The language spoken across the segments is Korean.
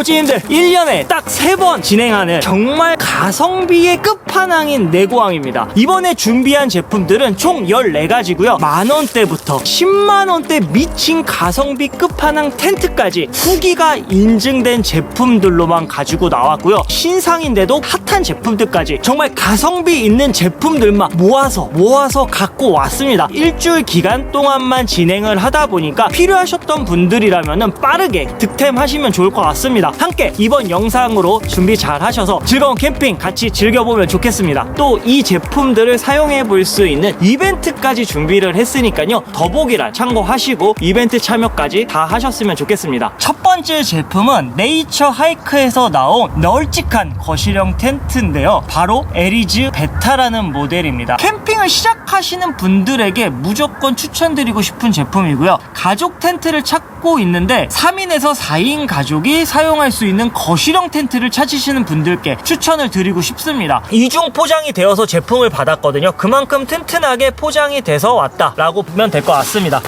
코치님들 1년에 딱 3번 진행하는 정말 가성비의 끝판왕인 내고왕입니다. 이번에 준비한 제품들은 총 14가지고요. 만원대부터 10만원대 미친 가성비 끝판왕 텐트까지 후기가 인증된 제품들로만 가지고 나왔고요. 신상인데도 핫한 제품들까지 정말 가성비 있는 제품들만 모아서 갖고 왔습니다. 일주일 기간 동안만 진행을 하다 보니까 필요하셨던 분들이라면 빠르게 득템하시면 좋을 것 같습니다. 함께 이번 영상으로 준비 잘 하셔서 즐거운 캠핑 같이 즐겨보면 좋겠습니다. 또 이 제품들을 사용해 볼 수 있는 이벤트까지 준비를 했으니까요. 더보기란 참고하시고 이벤트 참여까지 다 하셨으면 좋겠습니다. 첫 번째 제품은 네이처 하이크에서 나온 널찍한 거실형 텐트인데요. 바로 에리즈 베타라는 모델입니다. 캠핑을 시작하시는 분들에게 무조건 추천드리고 싶은 제품이고요. 가족 텐트를 찾고 있는데 3인에서 4인 가족이 사용할 수 있는 거실형 텐트를 찾으시는 분들께 추천을 드리고 싶습니다. 이중 포장이 되어서 제품을 받았거든요. 그만큼 튼튼하게 포장이 돼서 왔다라고 보면 될 것 같습니다.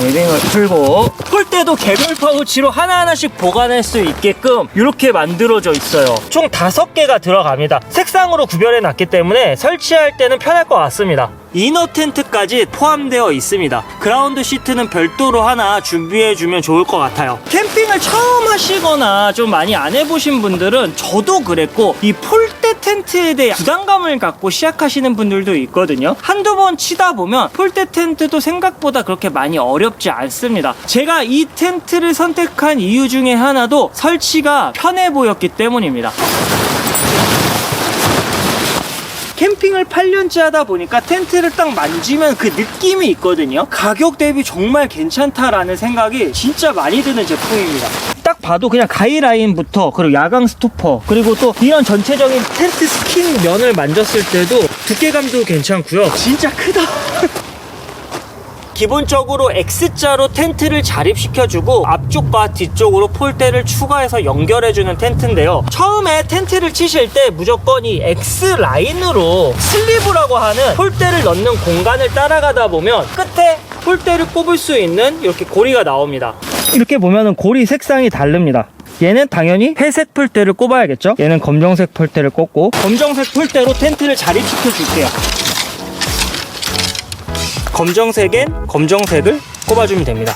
웨빙을 풀고 폴대도 개별 파우치로 하나하나씩 보관할 수 있게끔 이렇게 만들어져 있어요. 총 5개가 들어갑니다. 색상으로 구별해 놨기 때문에 설치할 때는 편할 것 같습니다. 이너 텐트까지 포함되어 있습니다. 그라운드 시트는 별도로 하나 준비해주면 좋을 것 같아요. 캠핑을 처음 하시거나 좀 많이 안 해보신 분들은 저도 그랬고 이 폴대 텐트에 대해 부담감을 갖고 시작하시는 분들도 있거든요. 한두 번 치다 보면 폴대 텐트도 생각보다 그렇게 많이 어렵지 않습니다. 제가 이 텐트를 선택한 이유 중에 하나도 설치가 편해 보였기 때문입니다. 캠핑을 8년째 하다 보니까 텐트를 딱 만지면 그 느낌이 있거든요. 가격 대비 정말 괜찮다라는 생각이 진짜 많이 드는 제품입니다. 딱 봐도 그냥 가이라인부터 그리고 야광 스토퍼 그리고 또 이런 전체적인 텐트 스킨 면을 만졌을 때도 두께감도 괜찮고요. 진짜 크다. 기본적으로 X자로 텐트를 자립시켜주고 앞쪽과 뒤쪽으로 폴대를 추가해서 연결해주는 텐트인데요. 처음에 텐트를 치실 때 무조건 이 X라인으로 슬리브라고 하는 폴대를 넣는 공간을 따라가다 보면 끝에 폴대를 꼽을 수 있는 이렇게 고리가 나옵니다. 이렇게 보면은 고리 색상이 다릅니다. 얘는 당연히 회색 폴대를 꼽아야겠죠. 얘는 검정색 폴대를 꼽고 검정색 폴대로 텐트를 자립시켜 줄게요. 검정색엔 검정색을 꼽아주면 됩니다.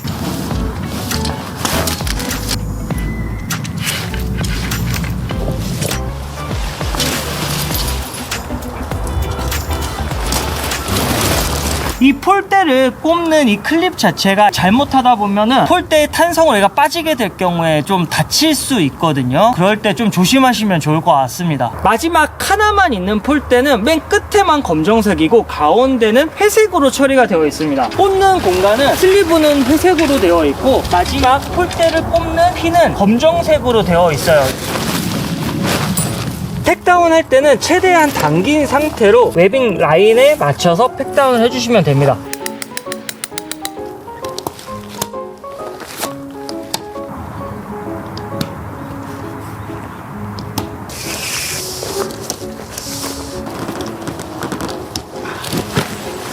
이 폴대를 꼽는 이 클립 자체가 잘못하다 보면은 폴대의 탄성을 얘가 빠지게 될 경우에 좀 다칠 수 있거든요. 그럴 때 좀 조심하시면 좋을 것 같습니다. 마지막 하나만 있는 폴대는 맨 끝에만 검정색이고 가운데는 회색으로 처리가 되어 있습니다. 꽂는 공간은 슬리브는 회색으로 되어 있고 마지막 폴대를 꼽는 핀은 검정색으로 되어 있어요. 팩다운 할 때는 최대한 당긴 상태로 웨빙 라인에 맞춰서 팩다운을 해주시면 됩니다.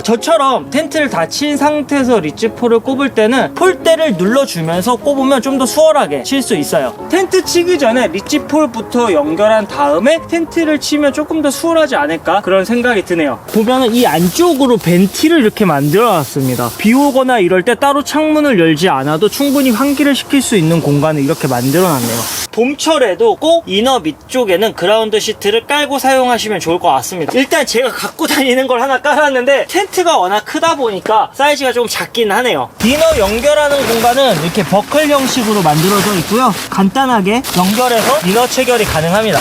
저처럼 텐트를 다 친 상태에서 리치폴을 꼽을 때는 폴대를 눌러주면서 꼽으면 좀 더 수월하게 칠 수 있어요. 텐트 치기 전에 리치폴부터 연결한 다음에 텐트를 치면 조금 더 수월하지 않을까 그런 생각이 드네요. 보면은 이 안쪽으로 벤티를 이렇게 만들어 놨습니다. 비 오거나 이럴 때 따로 창문을 열지 않아도 충분히 환기를 시킬 수 있는 공간을 이렇게 만들어 놨네요. 봄철에도 꼭 이너 밑쪽에는 그라운드 시트를 깔고 사용하시면 좋을 것 같습니다. 일단 제가 갖고 다니는 걸 하나 깔았는데 텐트가 워낙 크다 보니까 사이즈가 좀 작긴 하네요. 이너 연결하는 공간은 이렇게 버클 형식으로 만들어져 있고요. 간단하게 연결해서 이너 체결이 가능합니다.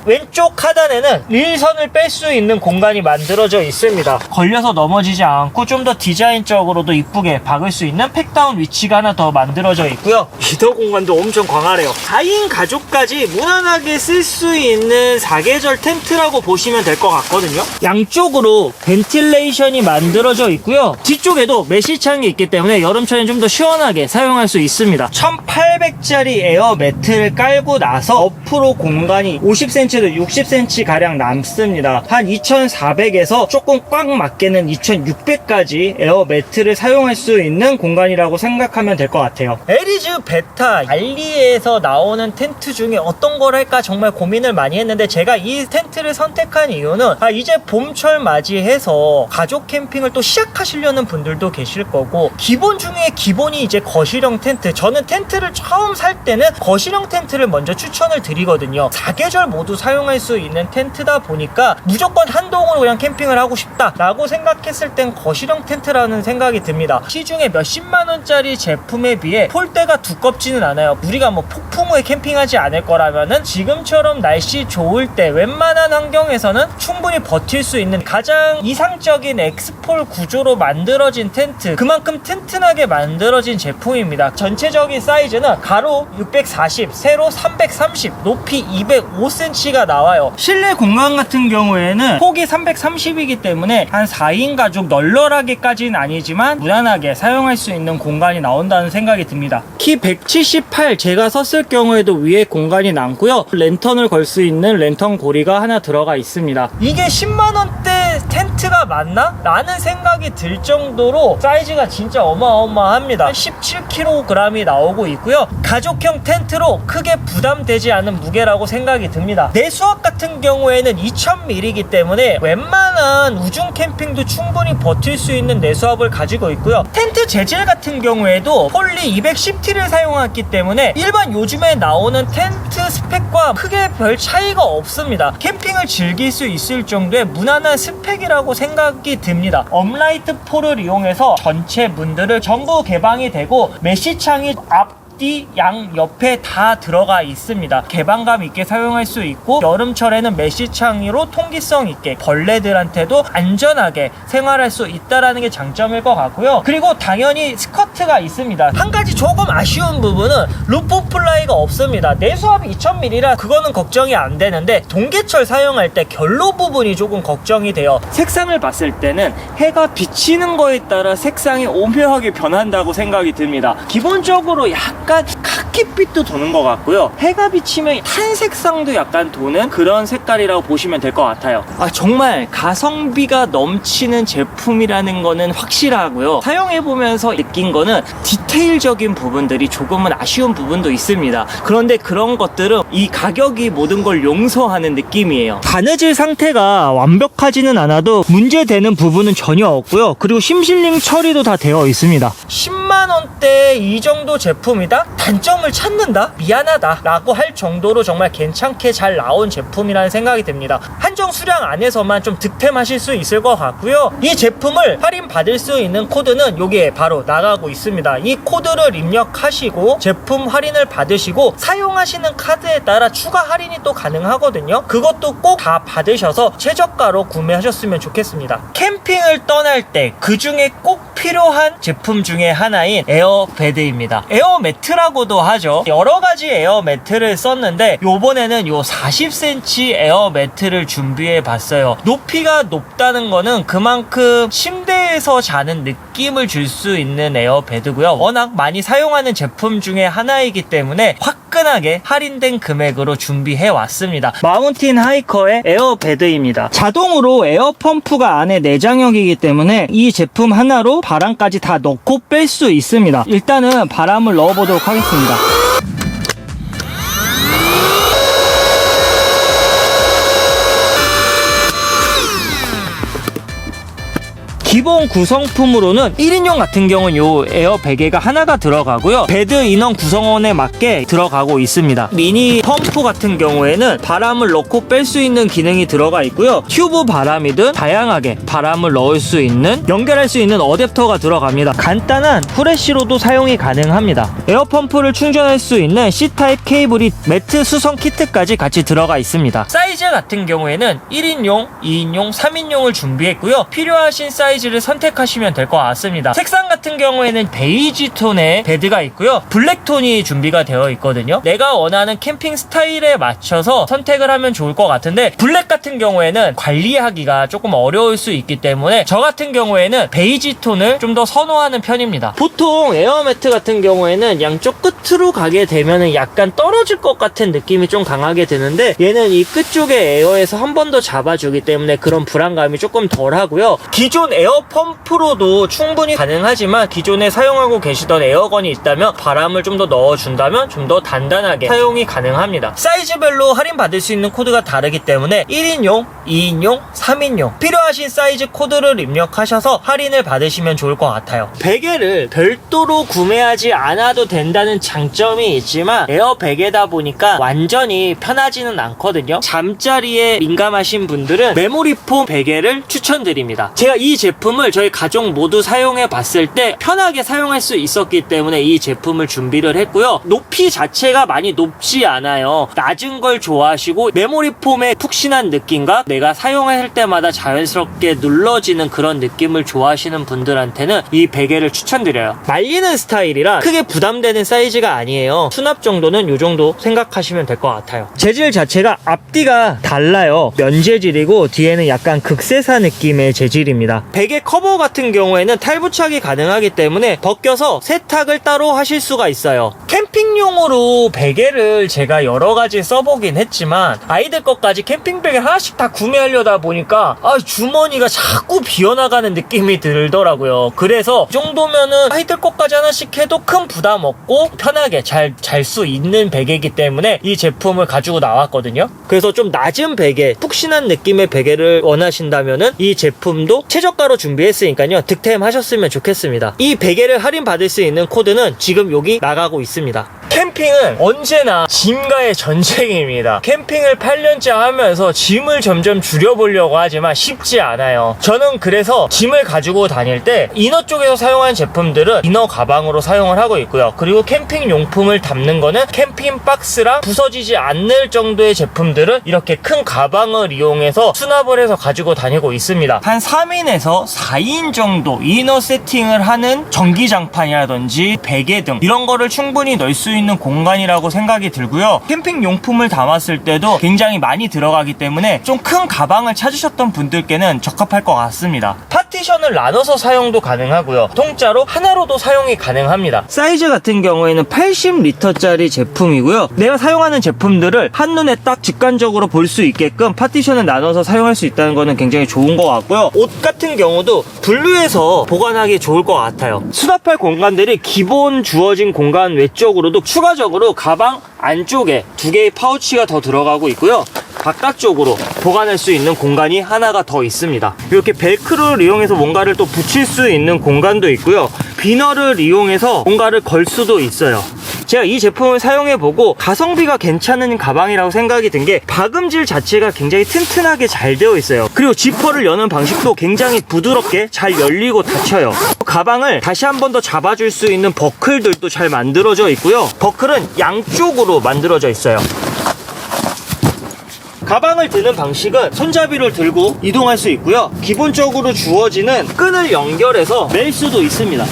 왼쪽 하단에는 릴선을 뺄 수 있는 공간이 만들어져 있습니다. 걸려서 넘어지지 않고 좀 더 디자인적으로도 이쁘게 박을 수 있는 팩다운 위치가 하나 더 만들어져 있고요. 미더 공간도 엄청 광활해요. 4인 가족까지 무난하게 쓸 수 있는 사계절 텐트라고 보시면 될 것 같거든요. 양쪽으로 벤틸레이션이 만들어져 있고요. 뒤쪽에도 메시창이 있기 때문에 여름철엔 좀 더 시원하게 사용할 수 있습니다. 1800짜리 에어 매트를 깔고 나서 옆으로 공간이 50cm 전체도 60cm 가량 남습니다. 한 2400에서 조금 꽉 맞게는 2600까지 에어 매트를 사용할 수 있는 공간이라고 생각하면 될 것 같아요. 에리즈 베타 알리에서 나오는 텐트 중에 어떤 걸 할까 정말 고민을 많이 했는데, 제가 이 텐트를 선택한 이유는 이제 봄철 맞이해서 가족 캠핑을 또 시작하시려는 분들도 계실 거고, 기본 중에 기본이 이제 거실형 텐트. 저는 텐트를 처음 살 때는 거실형 텐트를 먼저 추천을 드리거든요. 4계절 모두 사용할 수 있는 텐트다 보니까 무조건 한동으로 그냥 캠핑을 하고 싶다라고 생각했을 땐 거실형 텐트라는 생각이 듭니다. 시중에 몇십만원짜리 제품에 비해 폴대가 두껍지는 않아요. 우리가 뭐 폭풍 후에 캠핑하지 않을 거라면은 지금처럼 날씨 좋을 때 웬만한 환경에서는 충분히 버틸 수 있는 가장 이상적인 엑스폴 구조로 만들어진 텐트, 그만큼 튼튼하게 만들어진 제품입니다. 전체적인 사이즈는 가로 640, 세로 330, 높이 205cm가 나와요. 실내 공간 같은 경우에는 폭이 330이기 때문에 한 4인 가족 널널하게까지는 아니지만 무난하게 사용할 수 있는 공간이 나온다는 생각이 듭니다. 키 178 제가 섰을 경우에도 위에 공간이 남고요. 랜턴을 걸 수 있는 랜턴 고리가 하나 들어가 있습니다. 이게 10만원대 텐트가 맞나? 라는 생각이 들 정도로 사이즈가 진짜 어마어마합니다. 17kg이 나오고 있고요. 가족형 텐트로 크게 부담되지 않은 무게라고 생각이 듭니다. 내수압 같은 경우에는 2000ml이기 때문에 웬만한 우중 캠핑도 충분히 버틸 수 있는 내수압을 가지고 있고요. 텐트 재질 같은 경우에도 폴리 210T를 사용했기 때문에 일반 요즘에 나오는 텐트 스펙과 크게 별 차이가 없습니다. 캠핑을 즐길 수 있을 정도의 무난한 스펙이라고 생각이 듭니다. 업라이트 폴을 이용해서 전체 문들을 전부 개방이 되고 메쉬창이 앞뒤 양 옆에 다 들어가 있습니다. 개방감 있게 사용할 수 있고, 여름철에는 메쉬창으로 통기성 있게 벌레들한테도 안전하게 생활할 수 있다라는 게 장점일 것 같고요. 그리고 당연히 스커트가 있습니다. 한 가지 조금 아쉬운 부분은 루프 플라이가 없습니다. 내수압이 2000ml라 그거는 걱정이 안 되는데, 동계철 사용할 때 결로 부분이 조금 걱정이 돼요. 색상을 봤을 때는 해가 비치는 거에 따라 색상이 오묘하게 변한다고 생각이 듭니다. 기본적으로 약간 카키빛도 도는 것 같고요. 해가 비치면 탄색상도 약간 도는 그런 색깔이라고 보시면 될 것 같아요. 정말 가성비가 넘치는 제품이라는 거는 확실하고요. 사용해보면서 느낀 거는 디테일적인 부분들이 조금은 아쉬운 부분도 있습니다. 그런데 그런 것들은 이 가격이 모든 걸 용서하는 느낌이에요. 바느질 상태가 완벽하지는 않아도 문제되는 부분은 전혀 없고요. 그리고 심실링 처리도 다 되어 있습니다. 10만원대 이 정도 제품이다? 단점을 찾는다? 미안하다 라고 할 정도로 정말 괜찮게 잘 나온 제품이라는 생각이 듭니다. 한정 수량 안에서만 좀 득템하실 수 있을 것 같고요. 이 제품을 할인 받을 수 있는 코드는 여기에 바로 나가고 있습니다. 이 코드를 입력하시고 제품 할인을 받으시고 사용하시는 카드에 따라 추가 할인이 또 가능하거든요. 그것도 꼭 다 받으셔서 최저가로 구매하셨으면 좋겠습니다. 캠핑을 떠날 때 그 중에 꼭 필요한 제품 중에 하나인 에어 베드입니다. 에어 매트라고도 하죠. 여러 가지 에어 매트를 썼는데 요번에는 요 40cm 에어 매트를 준비해 봤어요. 높이가 높다는 거는 그만큼 침대에서 자는 느낌을 줄 수 있는 에어 베드고요. 워낙 많이 사용하는 제품 중에 하나이기 때문에 화끈하게 할인된 금액으로 준비해 왔습니다. 마운틴 하이커의 에어 베드입니다. 자동으로 에어 펌프가 안에 내장형이기 때문에 이 제품 하나로 바람까지 다 넣고 뺄 수 있습니다. 일단은 바람을 넣어보도록 하겠습니다. 기본 구성품으로는 1인용 같은 경우는 요 에어 베개가 하나가 들어가고요. 베드 인원 구성원에 맞게 들어가고 있습니다. 미니 펌프 같은 경우에는 바람을 넣고 뺄 수 있는 기능이 들어가 있고요. 튜브 바람이든 다양하게 바람을 넣을 수 있는, 연결할 수 있는 어댑터가 들어갑니다. 간단한 후레쉬로도 사용이 가능합니다. 에어 펌프를 충전할 수 있는 C타입 케이블이 매트 수성 키트까지 같이 들어가 있습니다. 사이즈 같은 경우에는 1인용, 2인용, 3인용을 준비했고요. 필요하신 사이즈 사이즈를 선택하시면 될 것 같습니다. 색상 같은 경우에는 베이지 톤의 베드가 있고요, 블랙 톤이 준비가 되어 있거든요. 내가 원하는 캠핑 스타일에 맞춰서 선택을 하면 좋을 것 같은데, 블랙 같은 경우에는 관리하기가 조금 어려울 수 있기 때문에 저 같은 경우에는 베이지 톤을 좀 더 선호하는 편입니다. 보통 에어매트 같은 경우에는 양쪽 끝으로 가게 되면 약간 떨어질 것 같은 느낌이 좀 강하게 드는데, 얘는 이 끝쪽에 에어에서 한 번 더 잡아주기 때문에 그런 불안감이 조금 덜 하고요. 기존 에어 펌프로도 충분히 가능하지만, 기존에 사용하고 계시던 에어건이 있다면 바람을 좀 더 넣어준다면 좀 더 단단하게 사용이 가능합니다. 사이즈별로 할인받을 수 있는 코드가 다르기 때문에 1인용, 2인용, 3인용 필요하신 사이즈 코드를 입력하셔서 할인을 받으시면 좋을 것 같아요. 베개를 별도로 구매하지 않아도 된다는 장점이 있지만, 에어 베개다 보니까 완전히 편하지는 않거든요. 잠자리에 민감하신 분들은 메모리폼 베개를 추천드립니다. 제가 이 제품을 저희 가족 모두 사용해 봤을 때 편하게 사용할 수 있었기 때문에 이 제품을 준비를 했고요. 높이 자체가 많이 높지 않아요. 낮은 걸 좋아하시고 메모리폼의 푹신한 느낌과 내가 사용할 때마다 자연스럽게 눌러지는 그런 느낌을 좋아하시는 분들한테는 이 베개를 추천드려요. 말리는 스타일이라 크게 부담되는 사이즈가 아니에요. 수납 정도는 이 정도 생각하시면 될 것 같아요. 재질 자체가 앞뒤가 달라요. 면재질이고 뒤에는 약간 극세사 느낌의 재질입니다. 베개 커버 같은 경우에는 탈부착이 가능하기 때문에 벗겨서 세탁을 따로 하실 수가 있어요. 캠핑용으로 베개를 제가 여러가지 써보긴 했지만, 아이들 것까지 캠핑 베개 하나씩 다 구매하려다 보니까 주머니가 자꾸 비어나가는 느낌이 들더라고요. 그래서 이 정도면은 아이들 것까지 하나씩 해도 큰 부담 없고 편하게 잘 수 있는 베개이기 때문에 이 제품을 가지고 나왔거든요. 그래서 좀 낮은 베개, 푹신한 느낌의 베개를 원하신다면은 이 제품도 최저가로 준비했으니까요, 득템하셨으면 좋겠습니다. 이 베개를 할인받을 수 있는 코드는 지금 여기 나가고 있습니다. 캠핑은 언제나 짐과의 전쟁입니다. 캠핑을 8년째 하면서 짐을 점점 줄여보려고 하지만 쉽지 않아요. 저는 그래서 짐을 가지고 다닐 때 이너 쪽에서 사용하는 제품들은 이너 가방으로 사용을 하고 있고요. 그리고 캠핑 용품을 담는 거는 캠핑 박스랑 부서지지 않을 정도의 제품들은 이렇게 큰 가방을 이용해서 수납을 해서 가지고 다니고 있습니다. 한 3인에서 4인 정도 이너 세팅을 하는 전기장판이라든지 베개 등 이런 거를 충분히 넣을 수 있는 공간이라고 생각이 들고요. 캠핑 용품을 담았을 때도 굉장히 많이 들어가기 때문에 좀 큰 가방을 찾으셨던 분들께는 적합할 것 같습니다. 파티션을 나눠서 사용도 가능하고요, 통짜로 하나로도 사용이 가능합니다. 사이즈 같은 경우에는 80리터짜리 제품이고요. 내가 사용하는 제품들을 한눈에 딱 직관적으로 볼 수 있게끔 파티션을 나눠서 사용할 수 있다는 거는 굉장히 좋은 것 같고요. 옷 같은 경우도 분류해서 보관하기 좋을 것 같아요. 수납할 공간들이 기본 주어진 공간 외적으로도 추가적으로 가방 안쪽에 2개의 파우치가 더 들어가고 있고요. 바깥쪽으로 보관할 수 있는 공간이 하나가 더 있습니다. 이렇게 벨크로를 이용해서 뭔가를 또 붙일 수 있는 공간도 있고요. 비너를 이용해서 뭔가를 걸 수도 있어요. 제가 이 제품을 사용해보고 가성비가 괜찮은 가방이라고 생각이 든 게, 박음질 자체가 굉장히 튼튼하게 잘 되어 있어요. 그리고 지퍼를 여는 방식도 굉장히 부드럽게 잘 열리고 닫혀요. 가방을 다시 한 번 더 잡아줄 수 있는 버클들도 잘 만들어져 있고요. 버클은 양쪽으로 만들어져 있어요. 가방을 드는 방식은 손잡이를 들고 이동할 수 있고요. 기본적으로 주어지는 끈을 연결해서 멜 수도 있습니다.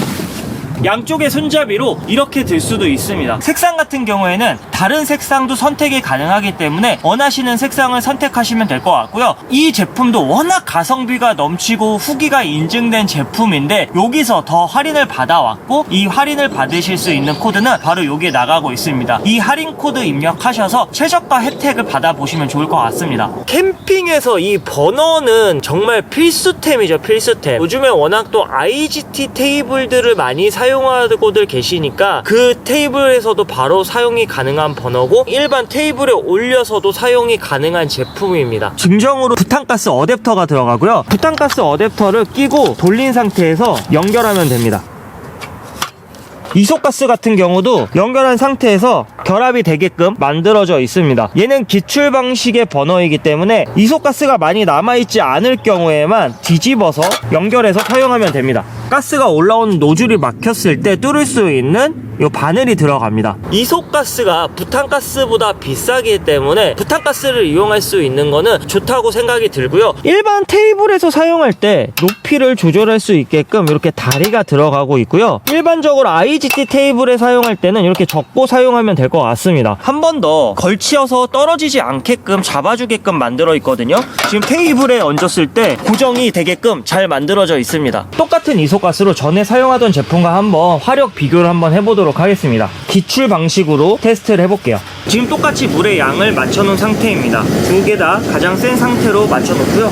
양쪽의 손잡이로 이렇게 들 수도 있습니다. 색상 같은 경우에는 다른 색상도 선택이 가능하기 때문에 원하시는 색상을 선택하시면 될 것 같고요. 이 제품도 워낙 가성비가 넘치고 후기가 인증된 제품인데, 여기서 더 할인을 받아왔고, 이 할인을 받으실 수 있는 코드는 바로 여기에 나가고 있습니다. 이 할인 코드 입력하셔서 최저가 혜택을 받아보시면 좋을 것 같습니다. 캠핑에서 이 버너는 정말 필수템이죠. 필수템. 요즘에 워낙 또 IGT 테이블들을 많이 사용하고들 계시니까 그 테이블에서도 바로 사용이 가능한 버너고, 일반 테이블에 올려서도 사용이 가능한 제품입니다. 증정으로 부탄가스 어댑터가 들어가고요. 부탄가스 어댑터를 끼고 돌린 상태에서 연결하면 됩니다. 이소가스 같은 경우도 연결한 상태에서 결합이 되게끔 만들어져 있습니다. 얘는 기출 방식의 버너이기 때문에 이소가스가 많이 남아있지 않을 경우에만 뒤집어서 연결해서 사용하면 됩니다. 가스가 올라오는 노즐이 막혔을 때 뚫을 수 있는 요 바늘이 들어갑니다. 이소가스가 부탄가스보다 비싸기 때문에 부탄가스를 이용할 수 있는 거는 좋다고 생각이 들고요. 일반 테이블에서 사용할 때 높이를 조절할 수 있게끔 이렇게 다리가 들어가고 있고요. 일반적으로 IGT 테이블에 사용할 때는 이렇게 접고 사용하면 될 것 같습니다. 한 번 더 걸치어서 떨어지지 않게끔 잡아주게끔 만들어 있거든요. 지금 테이블에 얹었을 때 고정이 되게끔 잘 만들어져 있습니다. 똑같은 이소가스로 전에 사용하던 제품과 한번 화력 비교를 한번 해보도록 하겠습니다. 기출 방식으로 테스트를 해볼게요. 지금 똑같이 물의 양을 맞춰놓은 상태입니다. 두 개 다 가장 센 상태로 맞춰놓고요.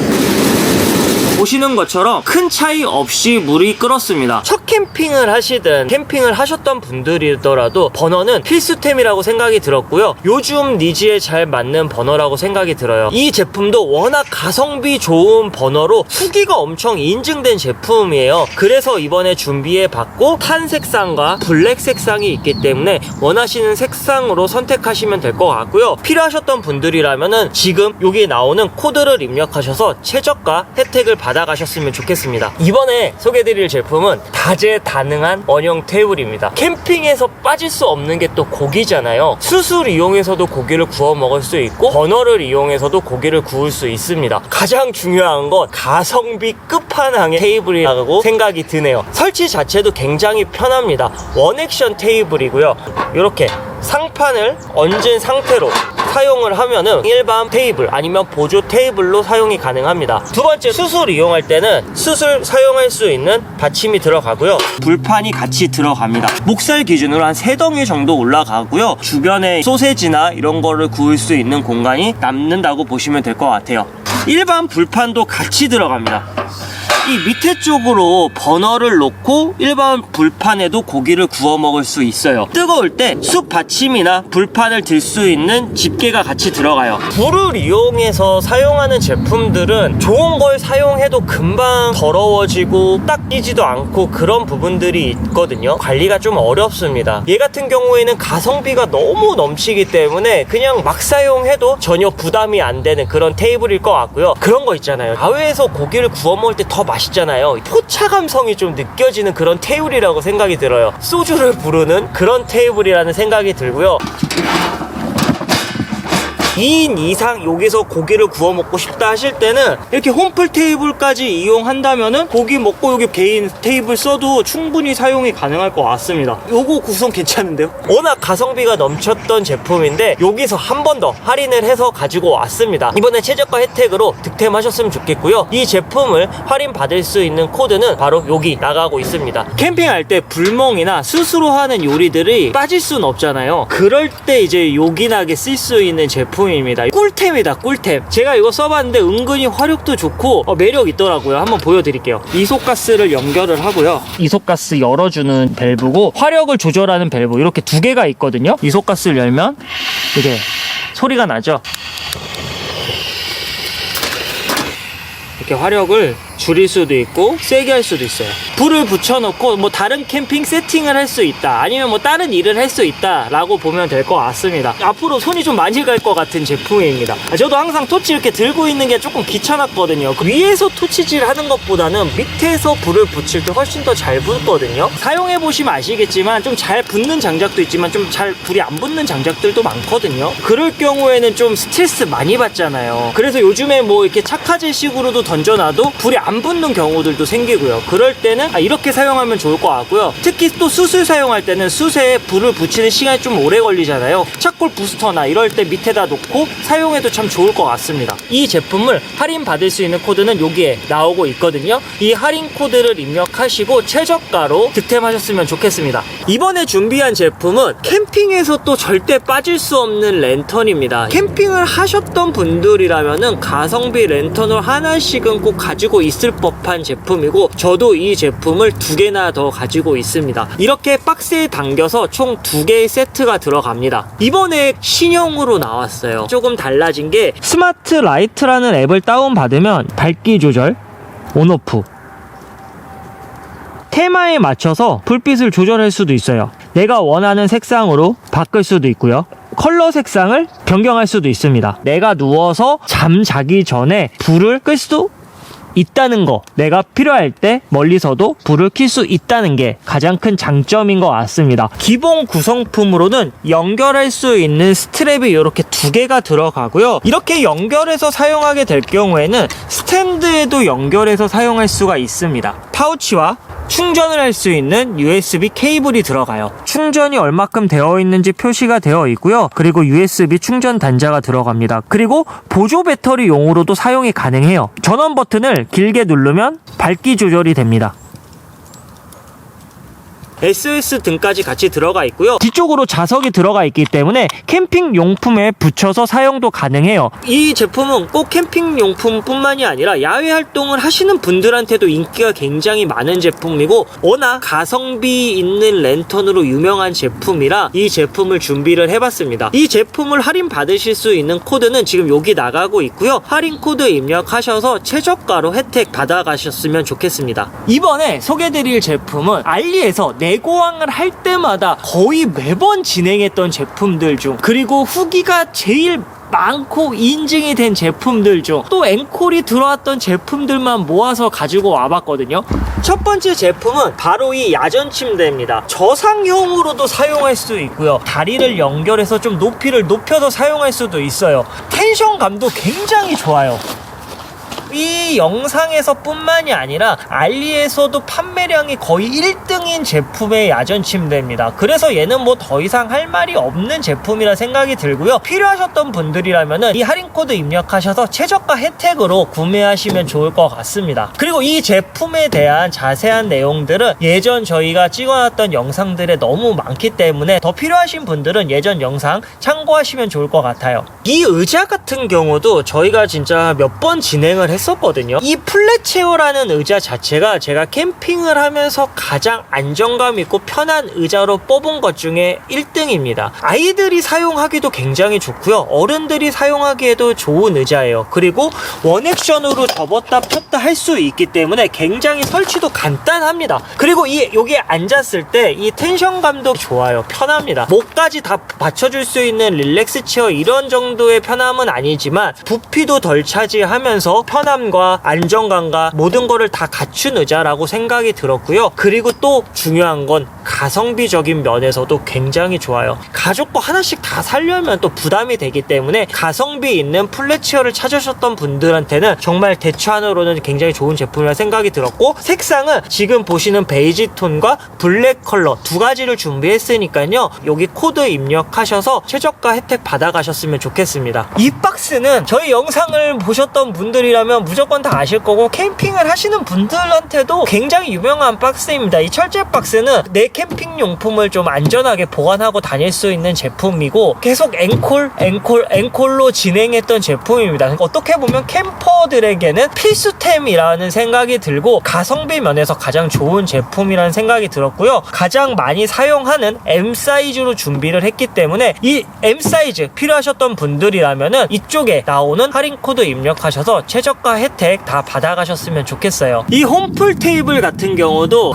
보시는 것처럼 큰 차이 없이 물이 끓었습니다. 첫 캠핑을 하시든 캠핑을 하셨던 분들이더라도 버너는 필수템이라고 생각이 들었고요. 요즘 니즈에 잘 맞는 버너라고 생각이 들어요. 이 제품도 워낙 가성비 좋은 버너로 후기가 엄청 인증된 제품이에요. 그래서 이번에 준비해봤고 탄 색상과 블랙 색상이 있기 때문에 원하시는 색상으로 선택하시면 될 것 같고요. 필요하셨던 분들이라면은 지금 여기 나오는 코드를 입력하셔서 최저가 혜택을 받아가셨으면 좋겠습니다. 이번에 소개해드릴 제품은 다재다능한 원형 테이블입니다. 캠핑에서 빠질 수 없는 게 또 고기잖아요. 숯을 이용해서도 고기를 구워 먹을 수 있고 버너를 이용해서도 고기를 구울 수 있습니다. 가장 중요한 건 가성비 끝판왕의 테이블이라고 생각이 드네요. 설치 자체도 굉장히 편합니다. 원액션 테이블이고요. 이렇게 상판을 얹은 상태로 사용을 하면은 일반 테이블 아니면 보조 테이블로 사용이 가능합니다. 두 번째, 숯을 이용할 때는 숯을 사용할 수 있는 받침이 들어가고요. 불판이 같이 들어갑니다. 목살 기준으로 한 3덩이 정도 올라가고요. 주변에 소세지나 이런 거를 구울 수 있는 공간이 남는다고 보시면 될 것 같아요. 일반 불판도 같이 들어갑니다. 이 밑에 쪽으로 버너를 놓고 일반 불판에도 고기를 구워 먹을 수 있어요. 뜨거울 때 숯 받침이나 불판을 들 수 있는 집게가 같이 들어가요. 불을 이용해서 사용하는 제품들은 좋은 걸 사용해도 금방 더러워지고 닦이지도 않고 그런 부분들이 있거든요. 관리가 좀 어렵습니다. 얘 같은 경우에는 가성비가 너무 넘치기 때문에 그냥 막 사용해도 전혀 부담이 안 되는 그런 테이블일 것 같고요. 그런 거 있잖아요. 야외에서 고기를 구워 먹을 때 더 맛있잖아요. 포차 감성이 좀 느껴지는 그런 테이블이라고 생각이 들어요. 소주를 부르는 그런 테이블이라는 생각이 들고요. 2인 이상 여기서 고기를 구워 먹고 싶다 하실 때는 이렇게 홈플 테이블까지 이용한다면은 고기 먹고 여기 개인 테이블 써도 충분히 사용이 가능할 것 같습니다. 요거 구성 괜찮은데요? 워낙 가성비가 넘쳤던 제품인데 여기서 한 번 더 할인을 해서 가지고 왔습니다. 이번에 최저가 혜택으로 득템하셨으면 좋겠고요. 이 제품을 할인 받을 수 있는 코드는 바로 여기 나가고 있습니다. 캠핑할 때 불멍이나 스스로 하는 요리들이 빠질 순 없잖아요. 그럴 때 이제 요긴하게 쓸 수 있는 제품입니다. 꿀템이다, 꿀템. 제가 이거 써봤는데 은근히 화력도 좋고 매력 있더라고요. 한번 보여드릴게요. 이소가스를 연결을 하고요. 이소가스 열어주는 밸브고 화력을 조절하는 밸브 이렇게 두 개가 있거든요. 이소가스를 열면 이게 소리가 나죠. 이렇게 화력을 줄일 수도 있고 세게 할 수도 있어요. 불을 붙여놓고 뭐 다른 캠핑 세팅을 할 수 있다, 아니면 뭐 다른 일을 할 수 있다 라고 보면 될 것 같습니다. 앞으로 손이 좀 많이 갈 것 같은 제품입니다. 저도 항상 토치 이렇게 들고 있는 게 조금 귀찮았거든요. 위에서 토치질 하는 것보다는 밑에서 불을 붙일 때 훨씬 더 잘 붙거든요. 사용해보시면 아시겠지만 좀 잘 붙는 장작도 있지만 좀 잘 불이 안 붙는 장작들도 많거든요. 그럴 경우에는 좀 스트레스 많이 받잖아요. 그래서 요즘에 뭐 이렇게 착화제 식으로도 던져놔도 불이 안 붙는 경우들도 생기고요. 그럴 때는 이렇게 사용하면 좋을 것 같고요. 특히 또 숯을 사용할 때는 숯에 불을 붙이는 시간이 좀 오래 걸리잖아요. 차콜 부스터나 이럴 때 밑에다 놓고 사용해도 참 좋을 것 같습니다. 이 제품을 할인 받을 수 있는 코드는 여기에 나오고 있거든요. 이 할인 코드를 입력하시고 최저가로 득템하셨으면 좋겠습니다. 이번에 준비한 제품은 캠핑에서 또 절대 빠질 수 없는 랜턴입니다. 캠핑을 하셨던 분들이라면은 가성비 랜턴을 하나씩은 꼭 가지고 있을 법한 제품이고, 저도 이 제품을 2개나 더 가지고 있습니다. 이렇게 박스에 담겨서 총 2개의 세트가 들어갑니다. 이번에 신형으로 나왔어요. 조금 달라진 게 스마트 라이트라는 앱을 다운받으면 밝기 조절, 온오프, 테마에 맞춰서 불빛을 조절할 수도 있어요. 내가 원하는 색상으로 바꿀 수도 있고요. 컬러 색상을 변경할 수도 있습니다. 내가 누워서 잠자기 전에 불을 끌 수도 있다는 거, 내가 필요할 때 멀리서도 불을 켤 수 있다는 게 가장 큰 장점인 것 같습니다. 기본 구성품으로는 연결할 수 있는 스트랩이 이렇게 2개가 들어가고요. 이렇게 연결해서 사용하게 될 경우에는 스탠드에도 연결해서 사용할 수가 있습니다. 파우치와 충전을 할 수 있는 USB 케이블이 들어가요. 충전이 얼마큼 되어 있는지 표시가 되어 있고요. 그리고 USB 충전 단자가 들어갑니다. 그리고 보조 배터리용으로도 사용이 가능해요. 전원 버튼을 길게 누르면 밝기 조절이 됩니다. SOS 등까지 같이 들어가 있고요. 뒤쪽으로 자석이 들어가 있기 때문에 캠핑 용품에 붙여서 사용도 가능해요. 이 제품은 꼭 캠핑 용품뿐만이 아니라 야외 활동을 하시는 분들한테도 인기가 굉장히 많은 제품이고 워낙 가성비 있는 랜턴으로 유명한 제품이라 이 제품을 준비를 해봤습니다. 이 제품을 할인 받으실 수 있는 코드는 지금 여기 나가고 있고요. 할인 코드 입력하셔서 최저가로 혜택 받아가셨으면 좋겠습니다. 이번에 소개드릴 제품은 알리에서 내고왕을 할 때마다 거의 매번 진행했던 제품들 중, 그리고 후기가 제일 많고 인증이 된 제품들 중 또 앵콜이 들어왔던 제품들만 모아서 가지고 와봤거든요. 첫 번째 제품은 바로 이 야전 침대입니다. 저상형으로도 사용할 수 있고요. 다리를 연결해서 좀 높이를 높여서 사용할 수도 있어요. 텐션감도 굉장히 좋아요. 이 영상에서 뿐만이 아니라 알리에서도 판매량이 거의 1등인 제품의 야전 침대입니다. 그래서 얘는 뭐 더 이상 할 말이 없는 제품이라 생각이 들고요. 필요하셨던 분들이라면은 이 할인 코드 입력하셔서 최저가 혜택으로 구매하시면 좋을 것 같습니다. 그리고 이 제품에 대한 자세한 내용들은 예전 저희가 찍어놨던 영상들에 너무 많기 때문에 더 필요하신 분들은 예전 영상 참고하시면 좋을 것 같아요. 이 의자 같은 경우도 저희가 진짜 몇 번 진행을 했었거든요. 이 플랫체어라는 의자 자체가 제가 캠핑을 하면서 가장 안정감 있고 편한 의자로 뽑은 것 중에 1등입니다. 아이들이 사용하기도 굉장히 좋고요. 어른들이 사용하기에도 좋은 의자예요. 그리고 원액션으로 접었다 폈다 할 수 있기 때문에 굉장히 설치도 간단합니다. 그리고 여기에 앉았을 때 이 텐션감도 좋아요. 편합니다. 목까지 다 받쳐줄 수 있는 릴렉스 체어 이런 정도의 편함은 아니지만 부피도 덜 차지하면서 편함과 안정감과 모든 거를 다 갖춘 의자라고 생각이 들었고요. 그리고 또 중요한 건 가성비적인 면에서도 굉장히 좋아요. 가족 거 하나씩 다 사려면 또 부담이 되기 때문에 가성비 있는 플랫체어를 찾으셨던 분들한테는 정말 대추안으로는 굉장히 좋은 제품이라 생각이 들었고, 색상은 지금 보시는 베이지 톤과 블랙 컬러 2가지를 준비했으니까요. 여기 코드 입력하셔서 최저가 혜택 받아가셨으면 좋겠습니다. 이 박스는 저희 영상을 보셨던 분들이라면 무조건 다 아실 거고, 캠핑을 하시는 분들한테도 굉장히 유명한 박스입니다. 이 철제 박스는 내 캠핑 용품을 좀 안전하게 보관하고 다닐 수 있는 제품이고, 계속 앵콜로 진행했던 제품입니다. 어떻게 보면 캠퍼들에게는 필수템이라는 생각이 들고 가성비 면에서 가장 좋은 제품이라는 생각이 들었고요. 가장 많이 사용하는 M 사이즈로 준비를 했기 때문에 이 M 사이즈 필요하셨던 분들이라면은 이쪽에 나오는 할인 코드 입력하셔서 최저가 혜택 다 받아가셨으면 좋겠어요. 이 홈풀 테이블 같은 경우도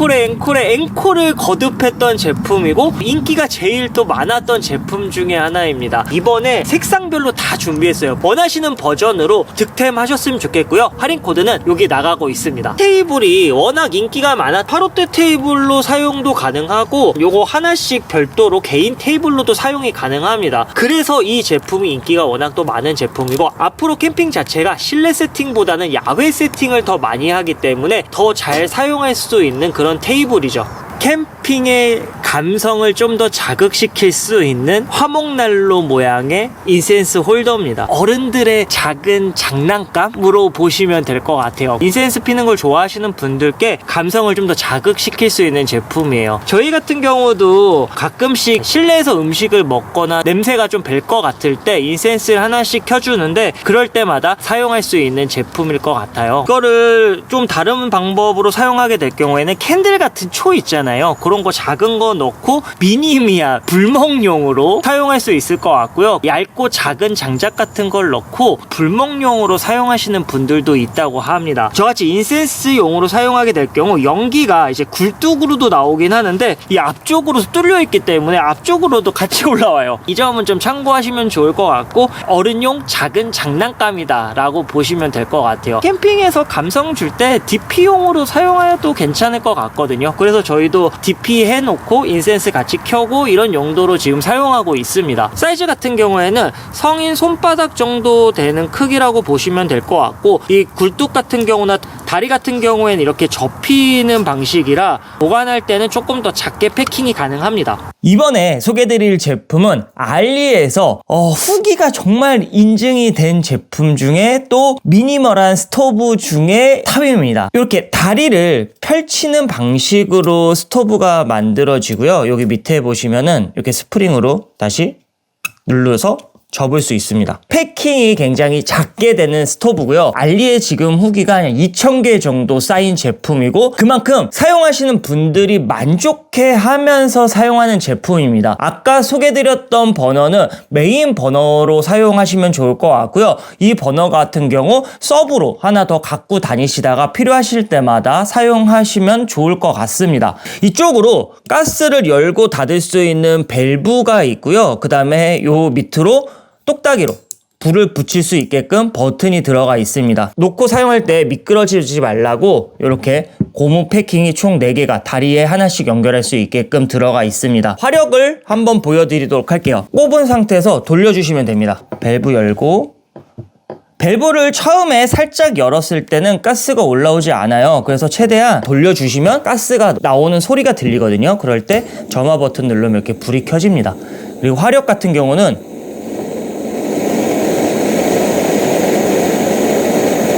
앵콜을 거듭했던 제품이고 인기가 제일 또 많았던 제품 중에 하나입니다. 이번에 색상별로 다 준비했어요. 원하시는 버전으로 득템하셨으면 좋겠고요. 할인 코드는 여기 나가고 있습니다. 테이블이 워낙 인기가 많아 8호대 테이블로 사용도 가능하고 요거 하나씩 별도로 개인 테이블로도 사용이 가능합니다. 그래서 이 제품이 인기가 워낙 또 많은 제품이고, 앞으로 캠핑 자체가 실내 세팅보다는 야외 세팅을 더 많이 하기 때문에 더 잘 사용할 수 있는 그런 테이블이죠. 캠핑의 감성을 좀 더 자극시킬 수 있는 화목난로 모양의 인센스 홀더입니다. 어른들의 작은 장난감으로 보시면 될 것 같아요. 인센스 피는 걸 좋아하시는 분들께 감성을 좀 더 자극시킬 수 있는 제품이에요. 저희 같은 경우도 가끔씩 실내에서 음식을 먹거나 냄새가 좀 별 것 같을 때 인센스를 하나씩 켜주는데, 그럴 때마다 사용할 수 있는 제품일 것 같아요. 이거를 좀 다른 방법으로 사용하게 될 경우에는 캔들 같은 초 있잖아요. 그런 거 작은 거 넣고 미니미한 불멍용으로 사용할 수 있을 것 같고요. 얇고 작은 장작 같은 걸 넣고 불멍용으로 사용하시는 분들도 있다고 합니다. 저같이 인센스용으로 사용하게 될 경우 연기가 이제 굴뚝으로도 나오긴 하는데 이 앞쪽으로 뚫려 있기 때문에 앞쪽으로도 같이 올라와요. 이 점은 좀 참고하시면 좋을 것 같고 어른용 작은 장난감이다 라고 보시면 될 것 같아요. 캠핑에서 감성 줄 때 DP용으로 사용해도 괜찮을 것 같거든요. 그래서 저희도 DP 해놓고 인센스 같이 켜고 이런 용도로 지금 사용하고 있습니다. 사이즈 같은 경우에는 성인 손바닥 정도 되는 크기라고 보시면 될 것 같고 이 굴뚝 같은 경우나 다리 같은 경우에는 이렇게 접히는 방식이라 보관할 때는 조금 더 작게 패킹이 가능합니다. 이번에 소개드릴 제품은 알리에서 후기가 정말 인증이 된 제품 중에 또 미니멀한 스토브 중에 탑입니다. 이렇게 다리를 펼치는 방식으로 스토브가 만들어지고요. 여기 밑에 보시면은 이렇게 스프링으로 다시 눌러서 접을 수 있습니다. 패킹이 굉장히 작게 되는 스토브고요. 알리에 지금 후기가 한 2,000개 정도 쌓인 제품이고 그만큼 사용하시는 분들이 만족해하면서 사용하는 제품입니다. 아까 소개드렸던 버너는 메인 버너로 사용하시면 좋을 것 같고요. 이 버너 같은 경우 서브로 하나 더 갖고 다니시다가 필요하실 때마다 사용하시면 좋을 것 같습니다. 이쪽으로 가스를 열고 닫을 수 있는 밸브가 있고요. 그 다음에 요 밑으로 똑딱이로 불을 붙일 수 있게끔 버튼이 들어가 있습니다. 놓고 사용할 때 미끄러지지 말라고 이렇게 고무 패킹이 총 4개가 다리에 하나씩 연결할 수 있게끔 들어가 있습니다. 화력을 한번 보여드리도록 할게요. 꼽은 상태에서 돌려주시면 됩니다. 밸브 열고 밸브를 처음에 살짝 열었을 때는 가스가 올라오지 않아요. 그래서 최대한 돌려주시면 가스가 나오는 소리가 들리거든요. 그럴 때 점화 버튼 누르면 이렇게 불이 켜집니다. 그리고 화력 같은 경우는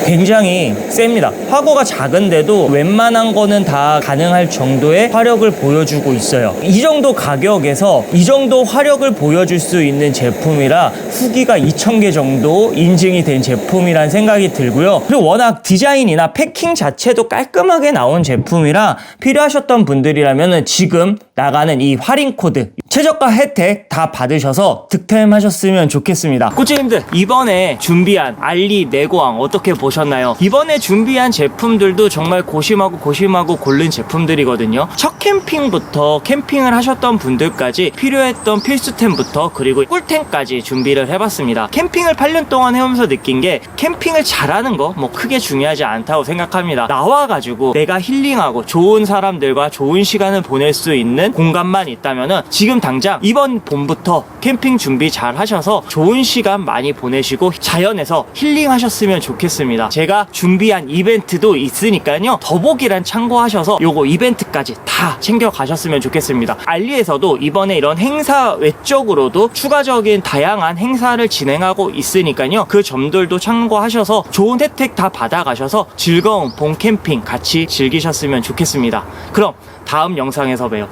굉장히 셉니다. 화고가 작은데도 웬만한 거는 다 가능할 정도의 화력을 보여주고 있어요. 이 정도 가격에서 이 정도 화력을 보여줄 수 있는 제품이라 후기가 2,000개 정도 인증이 된 제품이란 생각이 들고요. 그리고 워낙 디자인이나 패킹 자체도 깔끔하게 나온 제품이라 필요하셨던 분들이라면 지금 나가는 이 할인 코드 최저가 혜택 다 받으셔서 득템하셨으면 좋겠습니다. 꼬치님들 이번에 준비한 알리 내고왕 어떻게 보셨나요? 이번에 준비한 제품들도 정말 고심하고 고른 제품들이거든요. 첫 캠핑부터 캠핑을 하셨던 분들까지 필요했던 필수템부터 그리고 꿀템까지 준비를 해봤습니다. 캠핑을 8년 동안 해오면서 느낀 게 캠핑을 잘하는 거 뭐 크게 중요하지 않다고 생각합니다. 나와가지고 내가 힐링하고 좋은 사람들과 좋은 시간을 보낼 수 있는 공간만 있다면은 지금 당장 이번 봄부터 캠핑 준비 잘 하셔서 좋은 시간 많이 보내시고 자연에서 힐링하셨으면 좋겠습니다. 제가 준비한 이벤트도 있으니까요. 더보기란 참고하셔서 요거 이벤트까지 다 챙겨 가셨으면 좋겠습니다. 알리에서도 이번에 이런 행사 외적으로도 추가적인 다양한 행사를 진행하고 있으니까요. 그 점들도 참고하셔서 좋은 혜택 다 받아가셔서 즐거운 봄 캠핑 같이 즐기셨으면 좋겠습니다. 그럼 다음 영상에서 봬요.